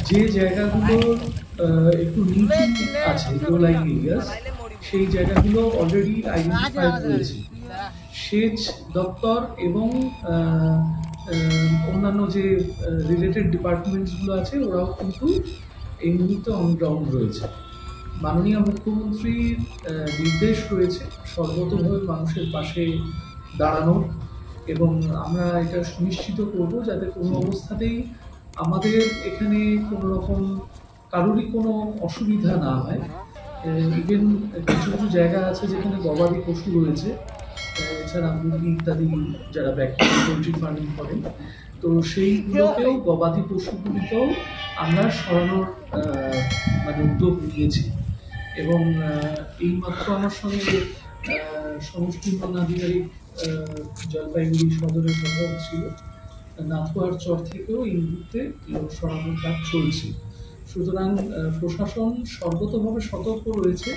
যে জায়গাগুলো একটু নিচু আছে, লো লাইং এরিয়াস, সেই জায়গাগুলো অলরেডি আইডেন্টিফাইড রয়েছে। সেচ দপ্তর এবং অন্যান্য যে রিলেটেড ডিপার্টমেন্টসগুলো আছে, ওরাও কিন্তু এই মুহূর্তে অন গ্রাউন্ড রয়েছে। মাননীয় মুখ্যমন্ত্রীর নির্দেশ রয়েছে সর্বতভাবে মানুষের পাশে দাঁড়ানোর, এবং আমরা এটা সুনিশ্চিত করব যাতে কোনো অবস্থাতেই আমাদের এখানে কোনো রকম কারোরই কোনো অসুবিধা না হয়। ইভেন কিছু কিছু জায়গা আছে যেখানে গবাদি পশু রয়েছে, এছাড়া মুরগি ইত্যাদি যারা ব্যক্তি পোলট্রি ফার্মিং করেন, তো সেইগুলোকেও গবাদি পশুগুলিকেও আমরা সরানোর মানে উদ্যোগ নিয়েছি। এবং এইমাত্র আমার সঙ্গে সমষ্টি উন্নয়ন আধিকারিক জলপাইগুড়ি সদরের কথা হচ্ছিল, নাথুয়ার চর থেকেও এই মুহূর্তে লোক সরানোর কাজ চলছে। সুতরাং প্রশাসন সর্বতভাবে সতর্ক রয়েছে